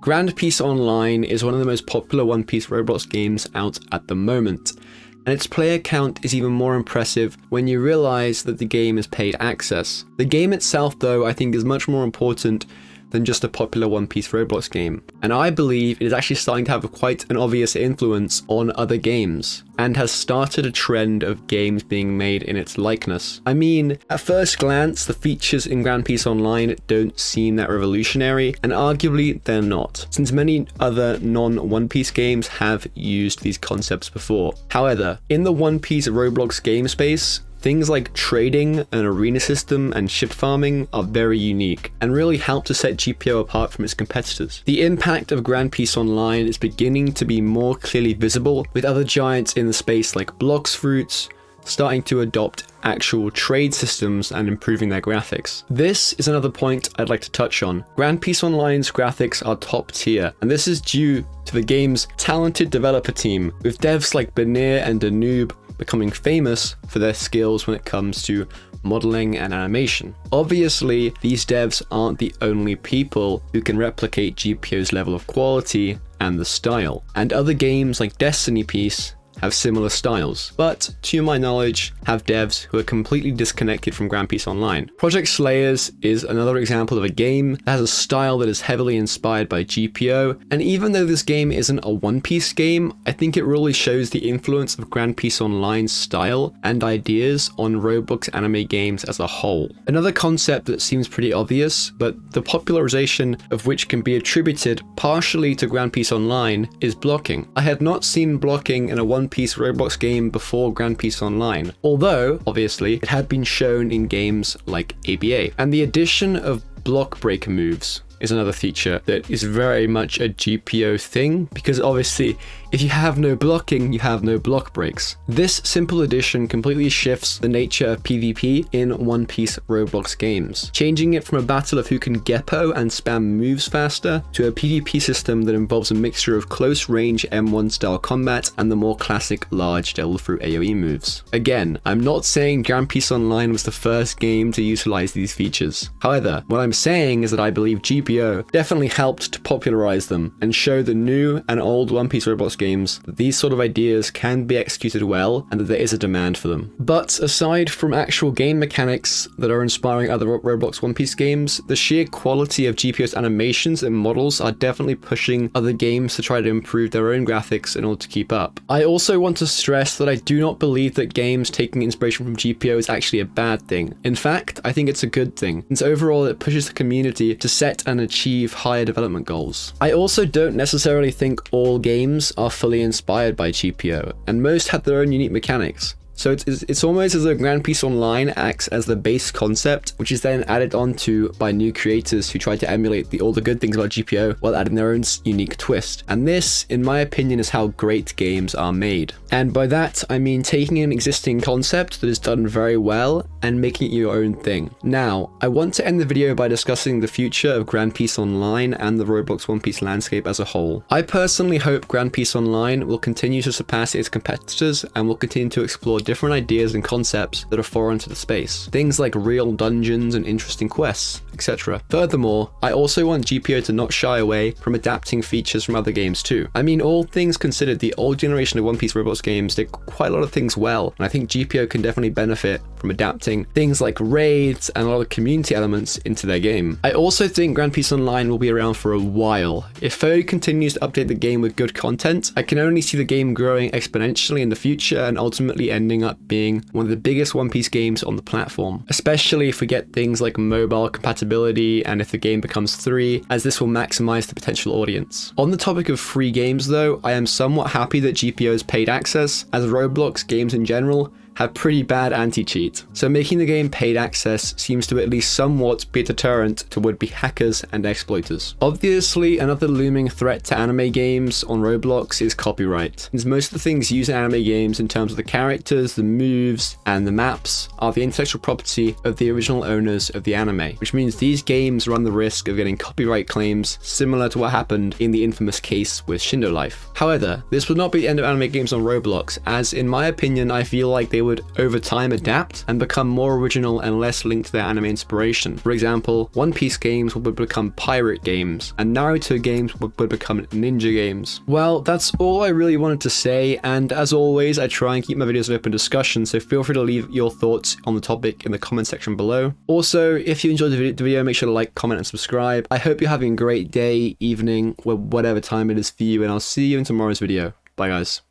Grand Piece Online is one of the most popular One Piece Roblox games out at the moment, and its player count is even more impressive when you realize that the game is paid access. The game itself, though, I think is much more important than just a popular One Piece Roblox game, and I believe it is actually starting to have quite an obvious influence on other games, and has started a trend of games being made in its likeness. I mean, at first glance, the features in Grand Piece Online don't seem that revolutionary, and arguably they're not, since many other non-One Piece games have used these concepts before. However, in the One Piece Roblox game space, things like trading, an arena system, and ship farming are very unique, and really help to set GPO apart from its competitors. The impact of Grand Piece Online is beginning to be more clearly visible, with other giants in the space like Blox Fruits starting to adopt actual trade systems and improving their graphics. This is another point I'd like to touch on. Grand Piece Online's graphics are top tier, and this is due to the game's talented developer team, with devs like Benir and Danube becoming famous for their skills when it comes to modeling and animation. Obviously, these devs aren't the only people who can replicate GPO's level of quality and the style, and other games like Destiny Piece have similar styles, but to my knowledge have devs who are completely disconnected from Grand Piece Online. Project Slayers is another example of a game that has a style that is heavily inspired by GPO, and even though this game isn't a One Piece game, I think it really shows the influence of Grand Piece Online's style and ideas on Roblox anime games as a whole. Another concept that seems pretty obvious, but the popularization of which can be attributed partially to Grand Piece Online, is blocking. I had not seen blocking in a One Piece Roblox game before Grand Piece Online, although obviously it had been shown in games like ABA. And the addition of block breaker moves is another feature that is very much a GPO thing, because obviously if you have no blocking, you have no block breaks. This simple addition completely shifts the nature of PvP in One Piece Roblox games, changing it from a battle of who can Geppo and spam moves faster to a PvP system that involves a mixture of close range M1 style combat and the more classic large devil fruit AoE moves. Again, I'm not saying Grand Piece Online was the first game to utilize these features. However, what I'm saying is that I believe GPO definitely helped to popularize them and show the new and old One Piece Roblox games that these sort of ideas can be executed well and that there is a demand for them. But aside from actual game mechanics that are inspiring other Roblox One Piece games, the sheer quality of GPO's animations and models are definitely pushing other games to try to improve their own graphics in order to keep up. I also want to stress that I do not believe that games taking inspiration from GPO is actually a bad thing. In fact, I think it's a good thing, since overall it pushes the community to set and achieve higher development goals. I also don't necessarily think all games are fully inspired by GPO, and most have their own unique mechanics. So it's almost as though Grand Piece Online acts as the base concept, which is then added onto by new creators who try to emulate all the good things about GPO while adding their own unique twist. And this, in my opinion, is how great games are made. And by that, I mean taking an existing concept that is done very well and making it your own thing. Now, I want to end the video by discussing the future of Grand Piece Online and the Roblox One Piece landscape as a whole. I personally hope Grand Piece Online will continue to surpass its competitors and will continue to explore different ideas and concepts that are foreign to the space. Things like real dungeons and interesting quests, etc. Furthermore, I also want GPO to not shy away from adapting features from other games too. I mean, all things considered, the old generation of One Piece Roblox games did quite a lot of things well, and I think GPO can definitely benefit from adapting things like raids and a lot of community elements into their game. I also think Grand Piece Online will be around for a while. If FOE continues to update the game with good content, I can only see the game growing exponentially in the future and ultimately ending up being one of the biggest One Piece games on the platform, especially if we get things like mobile compatibility and if the game becomes free, as this will maximize the potential audience. On the topic of free games though, I am somewhat happy that GPO has paid access, as Roblox games in general have pretty bad anti-cheat, so making the game paid access seems to at least somewhat be a deterrent to would-be hackers and exploiters. Obviously, another looming threat to anime games on Roblox is copyright, since most of the things used in anime games in terms of the characters, the moves, and the maps are the intellectual property of the original owners of the anime, which means these games run the risk of getting copyright claims similar to what happened in the infamous case with Shindo Life. However, this would not be the end of anime games on Roblox, as in my opinion I feel like they would would over time adapt and become more original and less linked to their anime inspiration. For example, One Piece games would become pirate games, and Naruto games would become ninja games. Well, that's all I really wanted to say, and as always, I try and keep my videos an open discussion, so feel free to leave your thoughts on the topic in the comment section below. Also, if you enjoyed the video, make sure to like, comment, and subscribe. I hope you're having a great day, evening, whatever time it is for you, and I'll see you in tomorrow's video. Bye guys.